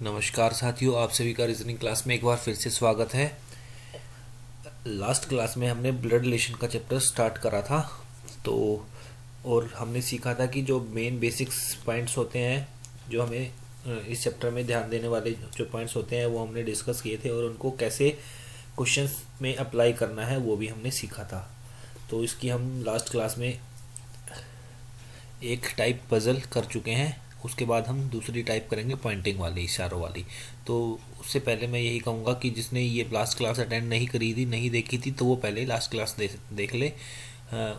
नमस्कार साथियों, आप सभी का रीजनिंग क्लास में एक बार फिर से स्वागत है। लास्ट क्लास में हमने ब्लड रिलेशन का चैप्टर स्टार्ट करा था। तो और हमने सीखा था कि जो मेन बेसिक्स पॉइंट्स होते हैं, जो हमें इस चैप्टर में ध्यान देने वाले जो पॉइंट्स होते हैं वो हमने डिस्कस किए थे, और उनको कैसे क्वेश्चंस में अप्लाई करना है वो भी हमने सीखा था। तो इसकी हम लास्ट क्लास में एक टाइप पजल कर चुके हैं। उसके बाद हम दूसरी टाइप करेंगे पॉइंटिंग वाली, इशारों वाली। तो उससे पहले मैं यही कहूँगा कि जिसने ये लास्ट क्लास अटेंड नहीं करी थी, नहीं देखी थी, तो वो पहले लास्ट क्लास देख ले।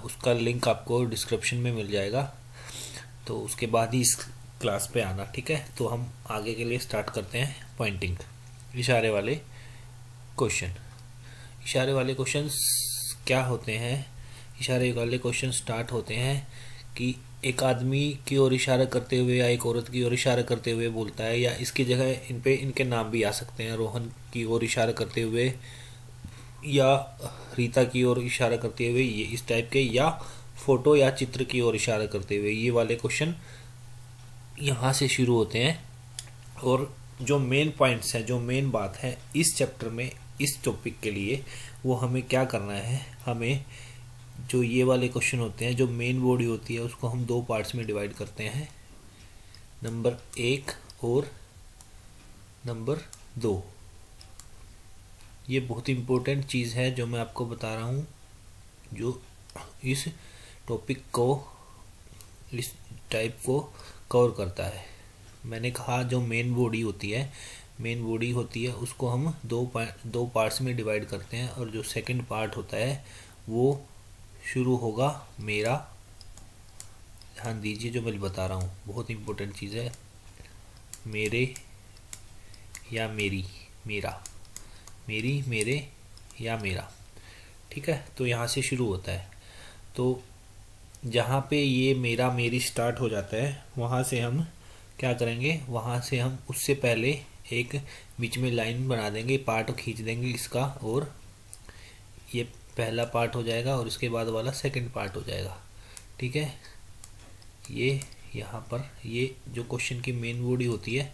उसका लिंक आपको डिस्क्रिप्शन में मिल जाएगा। तो उसके बाद ही इस क्लास पे आना, ठीक है। तो हम आगे के लिए स्टार्ट करते हैं पॉइंटिंग, इशारे वाले क्वेश्चन। इशारे वाले क्वेश्चंस क्या होते हैं? इशारे वाले क्वेश्चन स्टार्ट होते हैं कि एक आदमी की ओर इशारा करते हुए या एक औरत की ओर इशारा करते हुए बोलता है, या इसकी जगह इन पे इनके नाम भी आ सकते हैं। रोहन की ओर इशारा करते हुए, या रीता की ओर इशारा करते हुए, ये इस टाइप के, या फोटो या चित्र की ओर इशारा करते हुए, ये वाले क्वेश्चन यहाँ से शुरू होते हैं। और जो मेन पॉइंट्स हैं, जो मेन बात है इस चैप्टर में, इस टॉपिक के लिए, वो हमें क्या करना है, हमें जो ये वाले क्वेश्चन होते हैं, जो मेन बॉडी होती है, उसको हम दो पार्ट्स में डिवाइड करते हैं, नंबर 1 और नंबर 2। ये बहुत इम्पोर्टेंट चीज़ है जो मैं आपको बता रहा हूँ, जो इस टॉपिक को, इस टाइप को कवर करता है। मैंने कहा जो मेन बॉडी होती है, मेन बॉडी होती है उसको हम दो पार्ट्स में डिवाइड करते हैं। और जो सेकंड पार्ट होता है वो शुरू होगा मेरा। ध्यान दीजिए जो मैं बता रहा हूँ, बहुत इम्पोर्टेंट चीज़ है। मेरे या मेरी, मेरा, मेरी, मेरे या मेरा, ठीक है। तो यहाँ से शुरू होता है। तो जहाँ पे ये मेरा मेरी स्टार्ट हो जाता है, वहाँ से हम क्या करेंगे, वहाँ से हम उससे पहले एक बीच में लाइन बना देंगे, पार्ट खींच देंगे इसका, और ये पहला पार्ट हो जाएगा और इसके बाद वाला सेकंड पार्ट हो जाएगा, ठीक है। ये यहाँ पर ये जो क्वेश्चन की मेन बॉडी होती है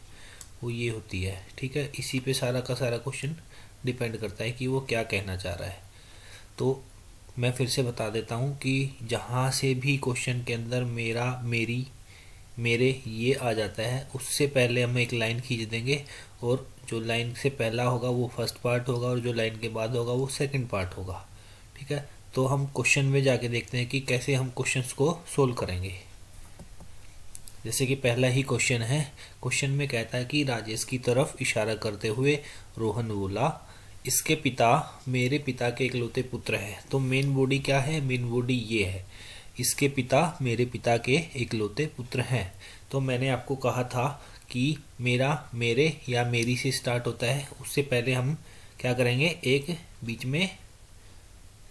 वो ये होती है, ठीक है। इसी पे सारा का सारा क्वेश्चन डिपेंड करता है कि वो क्या कहना चाह रहा है। तो मैं फिर से बता देता हूँ कि जहाँ से भी क्वेश्चन के अंदर मेरा, मेरी, मेरे ये आ जाता है, उससे पहले हम एक लाइन खींच देंगे, और जो लाइन से पहला होगा वो फर्स्ट पार्ट होगा, और जो लाइन के बाद होगा वो सेकंड पार्ट होगा, ठीक है। तो हम क्वेश्चन में जाके देखते हैं कि कैसे हम क्वेश्चंस को सोल्व करेंगे। जैसे कि पहला ही क्वेश्चन है। क्वेश्चन में कहता है कि राजेश की तरफ इशारा करते हुए रोहन बोला, इसके पिता मेरे पिता के इकलौते पुत्र हैं। तो मेन बॉडी क्या है? मेन बॉडी ये है, इसके पिता मेरे पिता के इकलौते पुत्र हैं। तो मैंने आपको कहा था कि मेरा, मेरे या मेरी से स्टार्ट होता है। उससे पहले हम क्या करेंगे, एक बीच में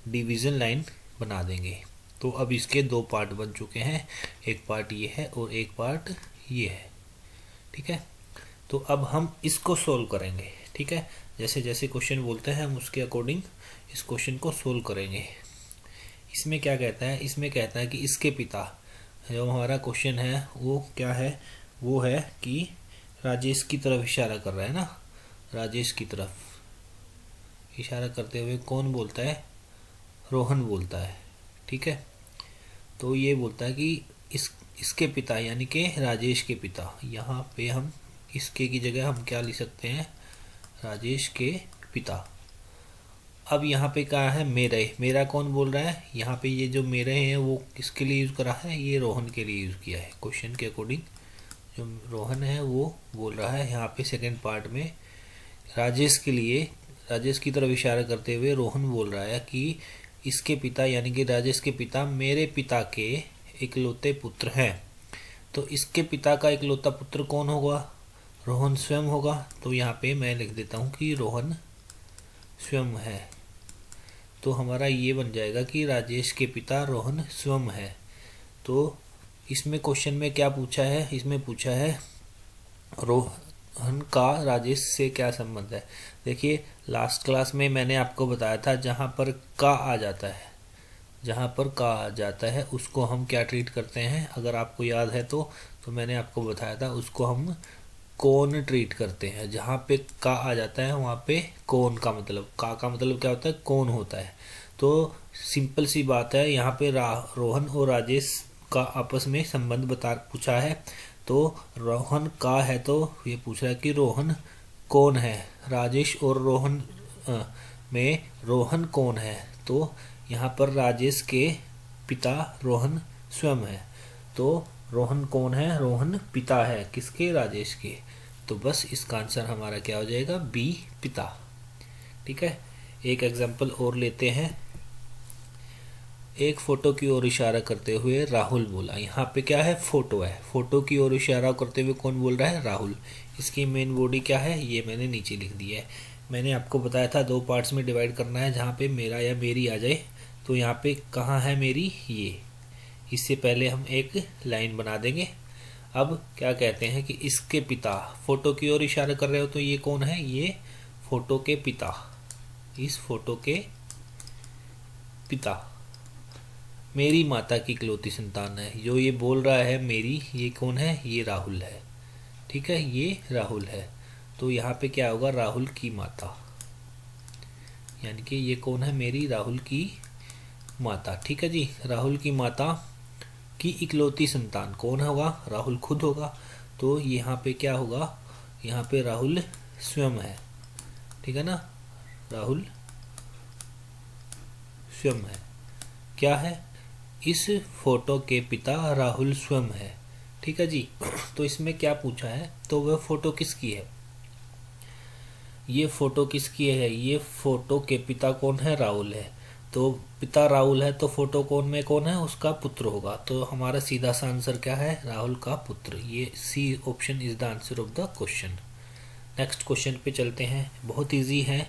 डिवीज़न लाइन बना देंगे। तो अब इसके दो पार्ट बन चुके हैं, एक पार्ट ये है और एक पार्ट ये है, ठीक है। तो अब हम इसको सोल्व करेंगे, ठीक है। जैसे जैसे क्वेश्चन बोलते हैं हम उसके अकॉर्डिंग इस क्वेश्चन को सोल्व करेंगे। इसमें क्या कहता है? इसमें कहता है कि इसके पिता, जो हमारा क्वेश्चन है वो क्या है, वो है कि राजेश की तरफ इशारा कर रहा है ना, राजेश की तरफ इशारा करते हुए कौन बोलता है? रोहन बोलता है, ठीक है। तो ये बोलता है कि इसके पिता यानी कि राजेश के पिता। यहाँ पे हम इसके की जगह हम क्या लिख सकते हैं, राजेश के पिता। अब यहाँ पे क्या है, मेरे, मेरा कौन बोल रहा है? यहाँ पे ये जो मेरे हैं वो किसके लिए यूज़ करा है? ये रोहन के लिए यूज़ किया है। क्वेश्चन के अकॉर्डिंग जो रोहन है वो बोल रहा है यहाँ पे सेकेंड पार्ट में राजेश के लिए, राजेश की तरफ इशारा करते हुए रोहन बोल रहा है कि इसके पिता यानी कि राजेश के पिता मेरे पिता के इकलौते पुत्र हैं। तो इसके पिता का इकलौता पुत्र कौन होगा? रोहन स्वयं होगा। तो यहाँ पे मैं लिख देता हूँ कि रोहन स्वयं है। तो हमारा ये बन जाएगा कि राजेश के पिता रोहन स्वयं है। तो इसमें क्वेश्चन में क्या पूछा है? इसमें पूछा है रोहन का राजेश से क्या संबंध है। देखिए लास्ट क्लास में मैंने आपको बताया था, जहाँ पर का आ जाता है, जहाँ पर का आ जाता है उसको हम क्या ट्रीट करते हैं, अगर आपको याद है तो मैंने आपको बताया था, उसको हम कौन ट्रीट करते हैं। जहाँ पे का आ जाता है वहाँ पे कौन का मतलब, का मतलब क्या होता है, कौन होता है। तो सिंपल सी बात है, यहाँ पे रोहन और राजेश का आपस में संबंध बता पूछा है। तो रोहन का है तो ये पूछ रहा है कि रोहन कौन है। राजेश और रोहन में रोहन कौन है, तो यहाँ पर राजेश के पिता रोहन स्वयं है। तो रोहन कौन है, रोहन पिता है किसके, राजेश के। तो बस इसका आंसर हमारा क्या हो जाएगा, बी पिता। ठीक है, एक एग्जाम्पल और लेते हैं। एक फोटो की ओर इशारा करते हुए राहुल बोला। यहाँ पे क्या है, फोटो है, फोटो की ओर इशारा करते हुए कौन बोल रहा है, राहुल। इसकी मेन बॉडी क्या है, ये मैंने नीचे लिख दिया है। मैंने आपको बताया था 2 पार्ट्स में डिवाइड करना है, जहाँ पे मेरा या मेरी आ जाए। तो यहाँ पे कहाँ है मेरी, ये। इससे पहले हम एक लाइन बना देंगे। अब क्या कहते हैं कि इसके पिता, फोटो की ओर इशारा कर रहे हो तो ये कौन है, ये फोटो के पिता, इस फोटो के पिता। मेरी माता की इकलौती संतान है, जो ये बोल रहा है मेरी, ये कौन है, ये राहुल है। ठीक है, ये राहुल है। तो यहाँ पे क्या होगा, राहुल की माता, यानी कि ये कौन है, मेरी राहुल की माता। ठीक है जी, राहुल की माता की इकलौती संतान कौन होगा, राहुल खुद होगा। तो यहाँ पे क्या होगा, यहाँ पे राहुल स्वयं है। ठीक है ना, राहुल स्वयं है। क्या है, इस फोटो के पिता राहुल स्वयं है। ठीक है जी। तो इसमें क्या पूछा है, तो वह फोटो किसकी है, ये फोटो किसकी है, ये फोटो के पिता कौन है, राहुल है। तो पिता राहुल है तो फोटो कौन में कौन है, उसका पुत्र होगा। तो हमारा सीधा सा आंसर क्या है, राहुल का पुत्र। ये C option is the answer of the question. Next question पे चलते हैं, बहुत इजी है।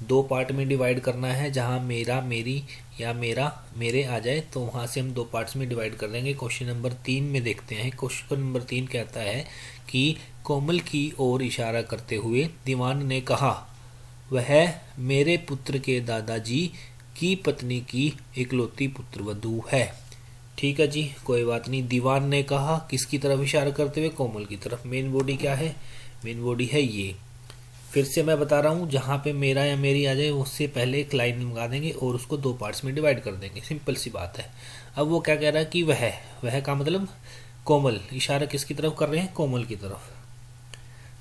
2 पार्ट में डिवाइड करना है, जहाँ मेरा, मेरी या मेरा, मेरे आ जाए तो वहाँ से हम 2 पार्ट्स में डिवाइड कर देंगे। क्वेश्चन नंबर 3 में देखते हैं। क्वेश्चन नंबर 3 कहता है कि कोमल की ओर इशारा करते हुए दीवान ने कहा, वह मेरे पुत्र के दादाजी की पत्नी की इकलौती पुत्रवधू है। ठीक है जी, कोई बात नहीं। दीवान ने कहा, किसकी तरफ इशारा करते हुए, कोमल की तरफ। मेन बॉडी क्या है, मेन बॉडी है ये। फिर से मैं बता रहा हूँ, जहाँ पे मेरा या मेरी आ जाए उससे पहले एक लाइन लगा देंगे और उसको 2 पार्ट्स में डिवाइड कर देंगे। सिंपल सी बात है। अब वो क्या कह रहा है कि वह का मतलब कोमल, इशारा किसकी तरफ कर रहे हैं, कोमल की तरफ।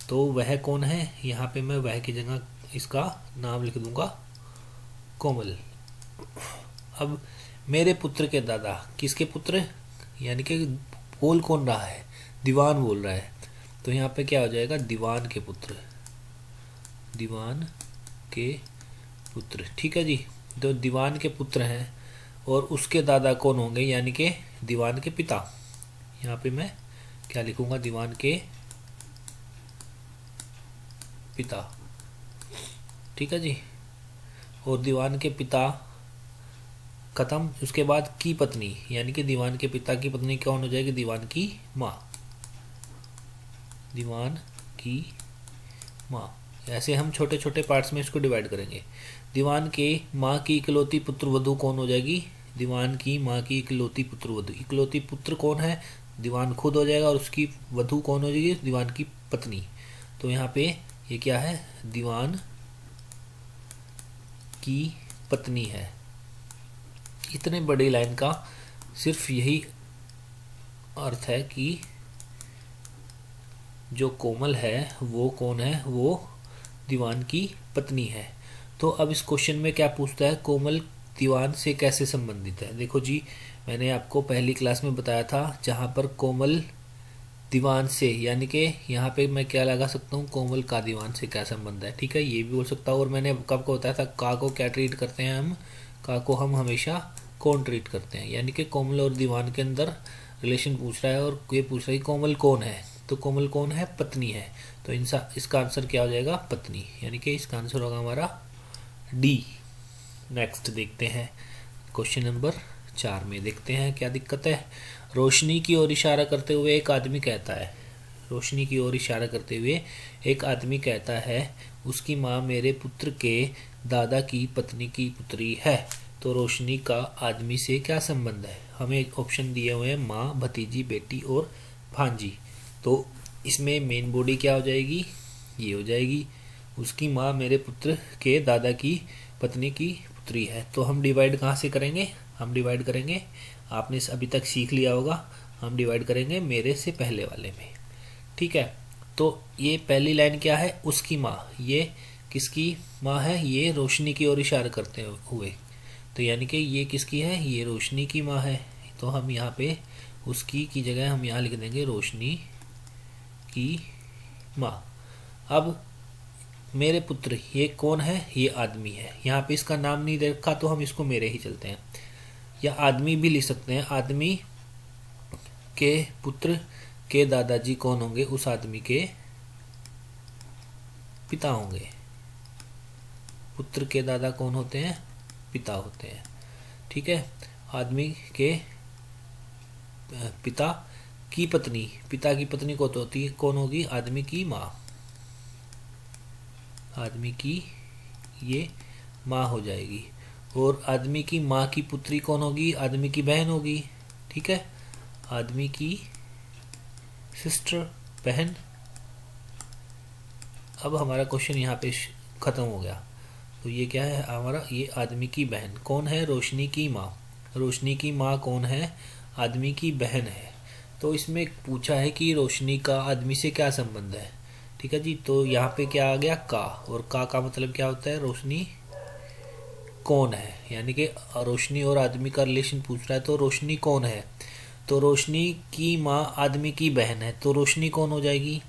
तो वह कौन है, यहाँ पे मैं वह की जगह इसका नाम लिख दूंगा कोमल। अब मेरे पुत्र के दादा, किसके पुत्र, यानी कि बोल कौन रहा है, दीवान बोल रहा है। तो यहाँ पे क्या हो जाएगा, दीवान के पुत्र, दीवान के पुत्र। ठीक है जी, तो दीवान के पुत्र हैं और उसके दादा कौन होंगे, यानी कि दीवान के पिता। यहाँ पे मैं क्या लिखूंगा, दीवान के पिता। ठीक है जी, और दीवान के पिता खत्म। उसके बाद की पत्नी, यानी कि दीवान के पिता की पत्नी कौन हो जाएगी, दीवान की माँ, दीवान की माँ। ऐसे हम छोटे छोटे पार्ट्स में इसको डिवाइड करेंगे। दीवान के माँ की इकलौती पुत्रवधू कौन हो जाएगी, दीवान की माँ की इकलौती पुत्रवधू। इकलौती पुत्र कौन है, दीवान खुद हो जाएगा, और उसकी वधू कौन हो जाएगी, दीवान की पत्नी। तो यहाँ पे ये क्या है, दीवान की पत्नी है। इतने बड़ी लाइन का सिर्फ यही अर्थ है कि जो कोमल है वो कौन है, वो दीवान की पत्नी है। तो अब इस क्वेश्चन में क्या पूछता है, कोमल दीवान से कैसे संबंधित है। देखो जी, मैंने आपको पहली क्लास में बताया था, जहाँ पर कोमल दीवान से, यानी कि यहाँ पे मैं क्या लगा सकता हूँ, कोमल का दीवान से क्या संबंध है। ठीक है, ये भी बोल सकता हूँ। और मैंने कब को बताया था, का को क्या ट्रीट करते हैं हम, का को हम हमेशा कौन ट्रीट करते हैं, यानी कि कोमल और दीवान के अंदर रिलेशन पूछ रहा है और ये पूछ रहा है कि कोमल कौन है। तो कोमल कौन है, पत्नी है। तो इसका आंसर क्या हो जाएगा, पत्नी, यानी कि इसका आंसर होगा हमारा डी। नेक्स्ट देखते हैं, क्वेश्चन नंबर 4 में देखते हैं क्या दिक्कत है। रोशनी की ओर इशारा करते हुए एक आदमी कहता है, रोशनी की ओर इशारा करते हुए एक आदमी कहता है, उसकी माँ मेरे पुत्र के दादा की पत्नी की पुत्री है। तो रोशनी का आदमी से क्या संबंध है, हमें ऑप्शन दिए हुए हैं, माँ, भतीजी, बेटी और भांजी। तो इसमें मेन बॉडी क्या हो जाएगी, ये हो जाएगी। उसकी माँ मेरे पुत्र के दादा की पत्नी की पुत्री है। तो हम डिवाइड कहाँ से करेंगे, हम डिवाइड करेंगे, आपने अभी तक सीख लिया होगा, हम डिवाइड करेंगे मेरे से पहले वाले में। ठीक है, तो ये पहली लाइन क्या है, उसकी माँ, ये किसकी माँ है, ये रोशनी की ओर इशारा करते हुए, तो यानी कि ये किसकी है, ये रोशनी की माँ है। तो हम यहाँ पे उसकी की जगह हम यहाँ लिख देंगे रोशनी की माँ। अब मेरे पुत्र, ये कौन है, ये आदमी है। यहाँ पे इसका नाम नहीं दे रखा तो हम इसको मेरे ही चलते हैं, या आदमी भी लिख सकते हैं। आदमी के पुत्र के दादाजी कौन होंगे, उस आदमी के पिता होंगे। पुत्र के दादा कौन होते हैं, पिता होते हैं। ठीक है, आदमी के पिता की पत्नी, पिता की पत्नी कौन होगी, आदमी की माँ, आदमी की ये माँ हो जाएगी। और आदमी की माँ की पुत्री कौन होगी, आदमी की बहन होगी। ठीक है, आदमी की सिस्टर, बहन। अब हमारा क्वेश्चन यहाँ पे ख़त्म हो गया। तो ये क्या है हमारा, ये आदमी की बहन कौन है, रोशनी की माँ। रोशनी की माँ कौन है, आदमी की बहन है। तो इसमें पूछा है कि रोशनी का आदमी से क्या संबंध है। ठीक है जी, तो यहाँ पे क्या आ गया, का, और का मतलब क्या होता है, रोशनी कौन है, यानी कि रोशनी और आदमी का रिलेशन पूछ रहा है। तो रोशनी कौन है, तो रोशनी की माँ आदमी की बहन है, तो रोशनी कौन हो जाएगी,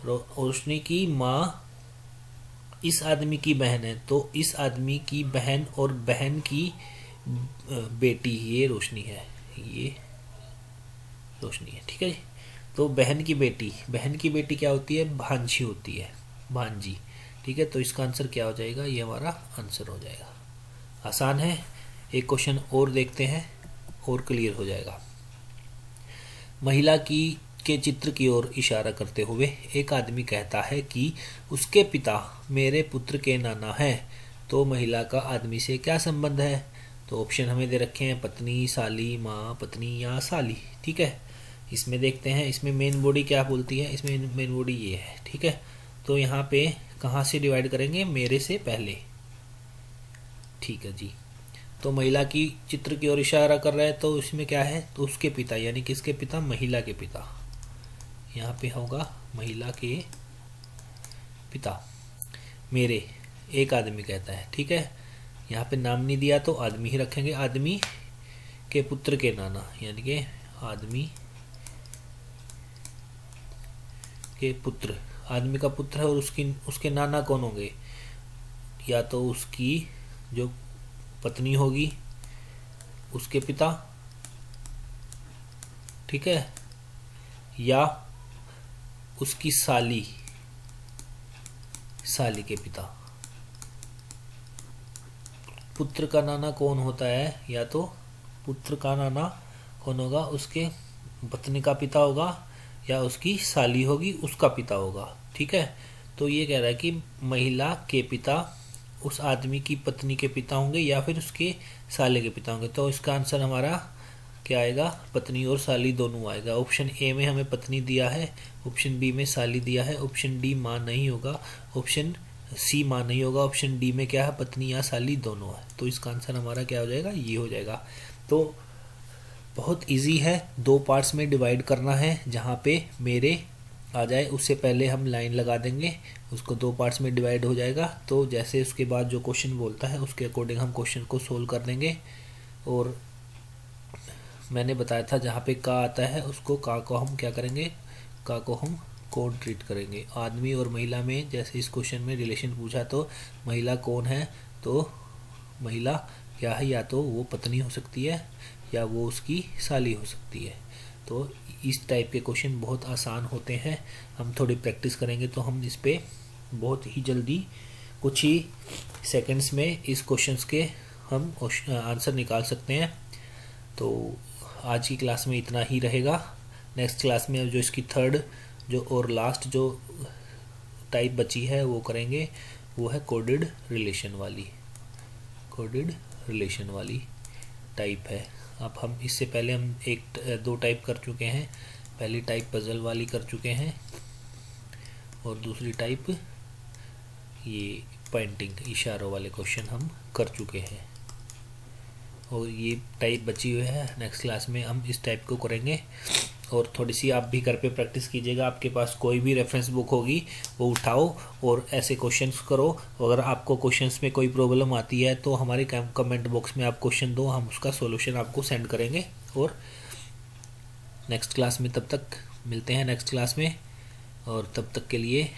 रोशनी की माँ इस आदमी की बहन है, तो इस आदमी की बहन और बहन की बेटी, ये रोशनी है, ये रोशनी है। ठीक है जी, तो बहन की बेटी, बहन की बेटी क्या होती है, भांजी होती है, भांजी। ठीक है, तो इसका आंसर क्या हो जाएगा, ये हमारा आंसर हो जाएगा। आसान है, एक क्वेश्चन और देखते हैं और क्लियर हो जाएगा। महिला की के चित्र की ओर इशारा करते हुए एक आदमी कहता है कि उसके पिता मेरे पुत्र के नाना हैं। तो महिला का आदमी से क्या संबंध है। तो ऑप्शन हमें दे रखे हैं, पत्नी, साली, माँ, पत्नी या साली। ठीक है, इसमें देखते हैं, इसमें मेन बॉडी क्या बोलती है, इसमें मेन बॉडी ये है। ठीक है, तो यहाँ पे कहाँ से डिवाइड करेंगे, मेरे से पहले। ठीक है जी, तो महिला की चित्र की ओर इशारा कर रहा है, तो इसमें क्या है, तो उसके पिता, यानी किसके पिता, महिला के पिता। यहाँ पे होगा महिला के पिता, मेरे, एक आदमी कहता है। ठीक है, यहाँ पे नाम नहीं दिया तो आदमी ही रखेंगे, आदमी के पुत्र के नाना, यानी कि आदमी के पुत्र, आदमी का पुत्र है और उसके नाना कौन होंगे, या तो उसकी जो पत्नी होगी उसके पिता, ठीक है, या उसकी साली, साली के पिता। पुत्र का नाना कौन होता है, या तो पुत्र का नाना कौन होगा, उसके पत्नी का पिता होगा, या उसकी साली होगी उसका पिता होगा। ठीक है, तो ये कह रहा है कि महिला के पिता उस आदमी की पत्नी के पिता होंगे या फिर उसके साले के पिता होंगे। तो इसका आंसर हमारा क्या आएगा, पत्नी और साली दोनों आएगा। ऑप्शन ए में हमें पत्नी दिया है, ऑप्शन बी में साली दिया है, ऑप्शन डी माँ नहीं होगा, ऑप्शन सी माँ नहीं होगा, ऑप्शन डी में क्या है, पत्नी या साली दोनों है। तो इसका आंसर हमारा क्या हो जाएगा, ये हो जाएगा। तो बहुत इजी है, दो पार्ट्स में डिवाइड करना है। जहाँ पे मेरे आ जाए उससे पहले हम लाइन लगा देंगे, उसको दो पार्ट्स में डिवाइड हो जाएगा। तो जैसे उसके बाद जो क्वेश्चन बोलता है उसके अकॉर्डिंग हम क्वेश्चन को सोल्व कर देंगे। और मैंने बताया था जहाँ पे का आता है उसको, का को हम क्या करेंगे, का को हम कौन ट्रीट करेंगे। आदमी और महिला में जैसे इस क्वेश्चन में रिलेशन पूछा तो महिला कौन है, तो महिला क्या है, या तो वो पत्नी हो सकती है या वो उसकी साली हो सकती है। तो इस टाइप के क्वेश्चन बहुत आसान होते हैं, हम थोड़ी प्रैक्टिस करेंगे तो हम इस पे बहुत ही जल्दी कुछ ही सेकंड्स में इस क्वेश्चंस के हम आंसर निकाल सकते हैं। तो आज की क्लास में इतना ही रहेगा। नेक्स्ट क्लास में जो इसकी थर्ड जो और लास्ट जो टाइप बची है वो करेंगे, वो है कोडेड रिलेशन वाली, कोडेड रिलेशन वाली टाइप है। अब हम इससे पहले हम एक दो टाइप कर चुके हैं, पहली टाइप पजल वाली कर चुके हैं, और दूसरी टाइप ये पॉइंटिंग इशारों वाले क्वेश्चन हम कर चुके हैं, और ये टाइप बची हुई है। नेक्स्ट क्लास में हम इस टाइप को करेंगे। और थोड़ी सी आप भी घर पे प्रैक्टिस कीजिएगा, आपके पास कोई भी रेफरेंस बुक होगी वो उठाओ और ऐसे क्वेश्चंस करो। अगर आपको क्वेश्चंस में कोई प्रॉब्लम आती है तो हमारे कमेंट बॉक्स में आप क्वेश्चन दो, हम उसका सॉल्यूशन आपको सेंड करेंगे। और नेक्स्ट क्लास में, तब तक मिलते हैं नेक्स्ट क्लास में, और तब तक के लिए